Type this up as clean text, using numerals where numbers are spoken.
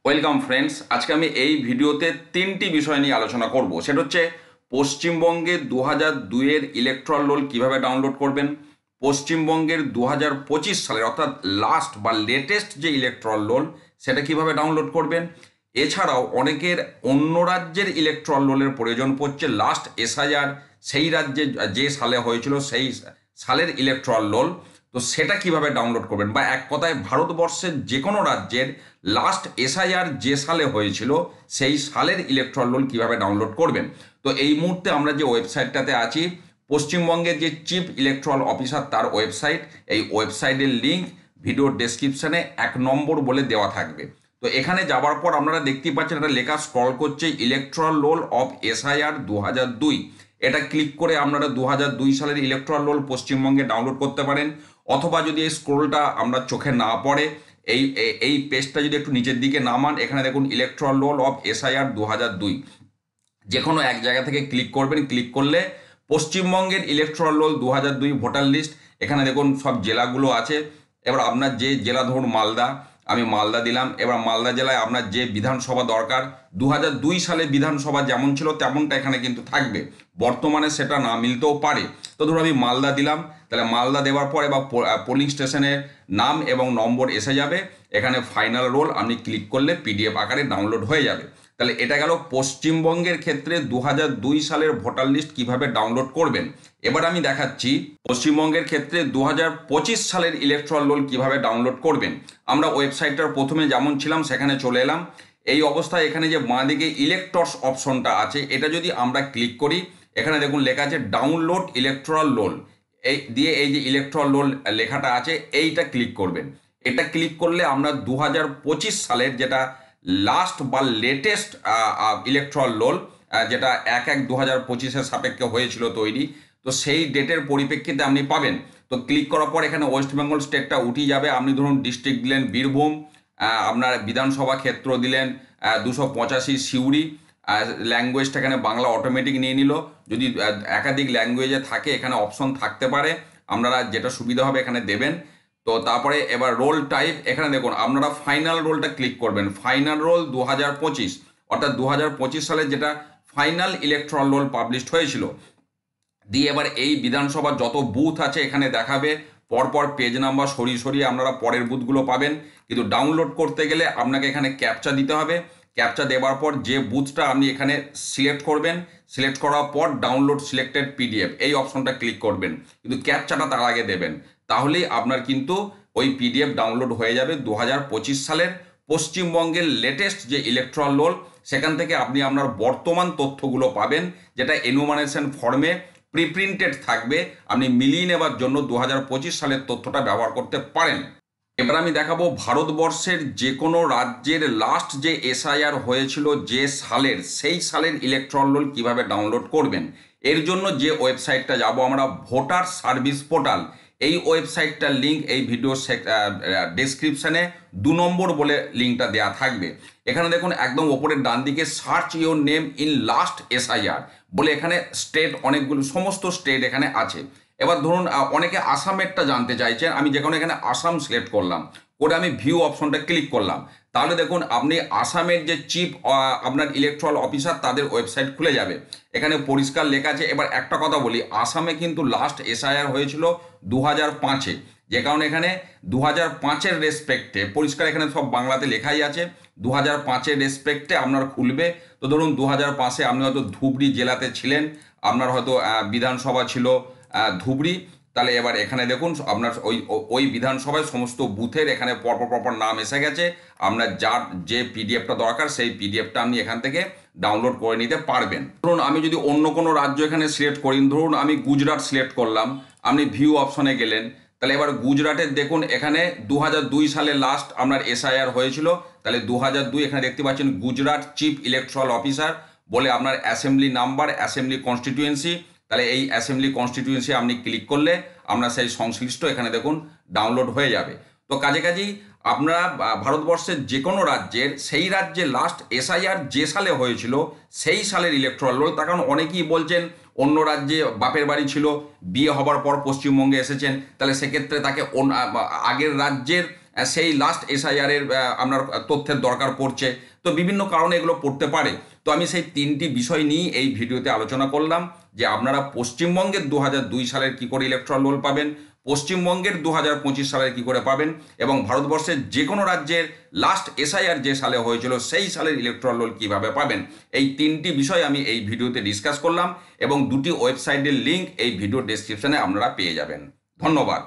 Welcome friends. আজকে আমি এই ভিডিওতে তিনটি বিষয় নিয়ে আলোচনা করব। সেটা হচ্ছে পশ্চিমবঙ্গের 2002-এর ইলেকট্রাল রোল কীভাবে ডাউনলোড করবেন, পশ্চিমবঙ্গের 2025 সালের অর্থাৎ লাস্ট বা লেটেস্ট যে ইলেকট্রাল রোল সেটা কিভাবে ডাউনলোড করবেন। এছাড়াও অনেকের অন্য রাজ্যের ইলেকট্রাল রোলের প্রয়োজন পড়ছে, লাস্ট এসআইআর সেই রাজ্যে যে সালে হয়েছিল সেই সালের ইলেকট্রাল রোল, তো সেটা কিভাবে ডাউনলোড করবেন, বা এক কথায় ভারতবর্ষের যে কোনো রাজ্যের লাস্ট এসআইআর যে সালে হয়েছিল সেই সালের ইলেকট্রাল রোল কীভাবে ডাউনলোড করবেন। তো এই মুহূর্তে আমরা যে ওয়েবসাইটটাতে আছি, পশ্চিমবঙ্গের যে চিফ ইলেকট্রাল অফিসার তার ওয়েবসাইট, এই ওয়েবসাইটের লিঙ্ক ভিডিও ডেসক্রিপশানে 1 নম্বর বলে দেওয়া থাকবে। তো এখানে যাওয়ার পর আপনারা দেখতেই পাচ্ছেন একটা লেখা স্ক্রল করছে, ইলেকট্রাল রোল অফ এসআইআর 2002। এটা ক্লিক করে আপনারা 2002 সালের ইলেকট্রাল রোল পশ্চিমবঙ্গে ডাউনলোড করতে পারেন। অথবা যদি এই স্ক্রোলটা আমরা চোখে না পড়ে, এই পেজটা যদি একটু নিচের দিকে নামান, এখানে দেখুন ইলেকট্রাল রোল অফ এসআইআর 2002, যে কোনো এক জায়গা থেকে ক্লিক করবেন। ক্লিক করলে পশ্চিমবঙ্গের ইলেকট্রাল রোল 2002 ভোটার লিস্ট, এখানে দেখুন সব জেলাগুলো আছে। এবার আপনার যে জেলা, ধরুন মালদা, আমি মালদা দিলাম। এবার মালদা জেলায় আপনার যে বিধানসভা দরকার, 2002 সালে বিধানসভা যেমন ছিল তেমনটা এখানে কিন্তু থাকবে, বর্তমানে সেটা না মিলতেও পারে। তো ধরুন আমি মালদা দিলাম, তাহলে মালদা দেওয়ার পরে বা পোলিং স্টেশনের নাম এবং নম্বর এসে যাবে। এখানে ফাইনাল রোল আপনি ক্লিক করলে পিডিএফ আকারে ডাউনলোড হয়ে যাবে। তাহলে এটা গেল পশ্চিমবঙ্গের ক্ষেত্রে 2002 সালের ভোটার লিস্ট কিভাবে ডাউনলোড করবেন। এবার আমি দেখাচ্ছি পশ্চিমবঙ্গের ক্ষেত্রে 2025 সালের ইলেকট্রাল রোল কিভাবে ডাউনলোড করবেন। আমরা ওয়েবসাইটটার প্রথমে যেমন ছিলাম সেখানে চলে এলাম। এই অবস্থায় এখানে যে বাঁদিকে ইলেক্টরস অপশনটা আছে, এটা যদি আমরা ক্লিক করি, এখানে দেখুন লেখা আছে ডাউনলোড ইলেকট্রাল রোল। এই দিয়ে এই যে ইলেকট্রাল রোল লেখাটা আছে এইটা ক্লিক করবেন। এটা ক্লিক করলে আমরা 2025 সালের যেটা লাস্ট বা লেটেস্ট ইলেকট্রাল রোল, যেটা 1/1/2025-এর সাপেক্ষে হয়েছিল তৈরি, তো সেই ডেটের পরিপ্রেক্ষিতে আপনি পাবেন। তো ক্লিক করার পর এখানে ওয়েস্ট বেঙ্গল স্টেটটা উঠে যাবে। আপনি ধরুন ডিস্ট্রিক্ট দিলেন বীরভূম, আপনার বিধানসভা ক্ষেত্র দিলেন 285 সিউড়ি, ল্যাঙ্গুয়েজটা এখানে বাংলা অটোমেটিক নিয়ে নিল। যদি একাধিক ল্যাঙ্গুয়েজে থাকে এখানে অপশন থাকতে পারে, আপনারা যেটা সুবিধা হবে এখানে দেবেন। তো তারপরে এবার রোল টাইপ, এখানে দেখুন আপনারা ফাইনাল রোলটা ক্লিক করবেন। ফাইনাল রোল 2025, অর্থাৎ 2025 সালে যেটা ফাইনাল ইলেকট্রাল রোল পাবলিশড হয়েছিল। দিয়ে এবার এই বিধানসভার যত বুথ আছে এখানে দেখাবে, পরপর পেজ নাম্বার সরিয়ে সরিয়ে আপনারা পরের বুথগুলো পাবেন। কিন্তু ডাউনলোড করতে গেলে আপনাকে এখানে ক্যাপচা দিতে হবে। ক্যাপচা দেওয়ার পর যে বুথটা আপনি এখানে সিলেক্ট করবেন, সিলেক্ট করার পর ডাউনলোড সিলেক্টেড পিডিএফ এই অপশনটা ক্লিক করবেন, কিন্তু ক্যাপচাটা তার আগে দেবেন। তাহলেই আপনার কিন্তু ওই পিডিএফ ডাউনলোড হয়ে যাবে 2025 সালের পশ্চিমবঙ্গের লেটেস্ট যে ইলেকট্রাল রোল। সেখান থেকে আপনি আপনার বর্তমান তথ্যগুলো পাবেন, যেটা এনুমারেশন ফর্মে প্রিপ্রিন্টেড থাকবে। আপনি মিলিয়ে নেবার জন্য 2025 সালের তথ্যটা ব্যবহার করতে পারেন। এবার আমি দেখাবো ভারতবর্ষের যে কোনো রাজ্যের লাস্ট যে এসআইআর হয়েছিল যে সালের, সেই সালের ইলেকট্রাল রোল কীভাবে ডাউনলোড করবেন। এর জন্য যে ওয়েবসাইটটা যাব আমরা, ভোটার সার্ভিস পোর্টাল, এই ওয়েবসাইটটার লিঙ্ক এই ভিডিও ডেসক্রিপশানে 2 নম্বর বলে লিঙ্কটা দেওয়া থাকবে। এখানে দেখুন একদম ওপরের ডান দিকে search your name in last SIR বলে এখানে স্টেট অনেকগুলো, সমস্ত স্টেট এখানে আছে। এবার ধরুন অনেকে আসামেরটা জানতে চাইছেন, আমি যেখানে এখানে আসাম সিলেক্ট করলাম, করে আমি ভিউ অপশনটা ক্লিক করলাম, তাহলে দেখুন আপনি আসামের যে চিফ আপনার ইলেকট্রাল অফিসার তাদের ওয়েবসাইট খুলে যাবে। এখানে পরিষ্কার লেখা আছে। এবার একটা কথা বলি, আসামে কিন্তু লাস্ট এসআইআর হয়েছিল 2005-এ, যে কারণে এখানে 2005-এর রেসপেক্টে পরিষ্কার এখানে সব বাংলাতে লেখাই আছে, 2005-এর রেসপেক্টে আপনার খুলবে। তো ধরুন 2005-এ আপনি হয়তো ধুবড়ি জেলাতে ছিলেন, আপনার হয়তো বিধানসভা ছিল ধুবড়ি, তাহলে এবার এখানে দেখুন আপনার ওই বিধানসভায় সমস্ত বুথের এখানে পরপর নাম এসে গেছে। আপনার যার যে পিডিএফটা দরকার সেই পিডিএফটা আপনি এখান থেকে ডাউনলোড করে নিতে পারবেন। ধরুন আমি যদি অন্য কোনো রাজ্য এখানে সিলেক্ট করি, ধরুন আমি গুজরাট সিলেক্ট করলাম, আপনি ভিউ অপশনে গেলেন, তাহলে এবার গুজরাটের দেখুন এখানে 2002 সালে লাস্ট আপনার এসআইআর হয়েছিল। তাহলে 2002 এখানে দেখতে পাচ্ছেন গুজরাট চিফ ইলেকট্রাল অফিসার বলে আপনার অ্যাসেম্বলি নাম্বার, অ্যাসেম্বলি কনস্টিটিউয়েন্সি, তাহলে এই অ্যাসেম্বলি কনস্টিটিউয়েন্সি আপনি ক্লিক করলে আপনার সেই সংশ্লিষ্ট এখানে দেখুন ডাউনলোড হয়ে যাবে। তো কাজেই আপনারা ভারতবর্ষের যে কোনো রাজ্যের সেই রাজ্যে লাস্ট এসআইআর যে সালে হয়েছিল সেই সালের ইলেকট্রাল রোল, তার কারণ অনেকেই বলছেন অন্য রাজ্যে বাপের বাড়ি ছিল, বিয়ে হবার পর পশ্চিমবঙ্গে এসেছেন, তাহলে সেক্ষেত্রে তাকে আগের রাজ্যের সেই লাস্ট এসআইআরের আপনার তথ্যের দরকার পড়ছে, তো বিভিন্ন কারণে এগুলো পড়তে পারে। তো আমি সেই 3টি বিষয় নিয়ে এই ভিডিওতে আলোচনা করলাম যে আপনারা পশ্চিমবঙ্গের 2002 সালের কী করে ইলেকট্রাল রোল পাবেন, পশ্চিমবঙ্গের 2025 সালের কী করে পাবেন, এবং ভারতবর্ষের যে কোনো রাজ্যের লাস্ট এসআইআর যে সালে হয়েছিল সেই সালের ইলেকট্রাল রোল কীভাবে পাবেন। এই 3টি বিষয় আমি এই ভিডিওতে ডিসকাস করলাম এবং 2টি ওয়েবসাইটের লিঙ্ক এই ভিডিও ডেসক্রিপশনে আপনারা পেয়ে যাবেন। ধন্যবাদ।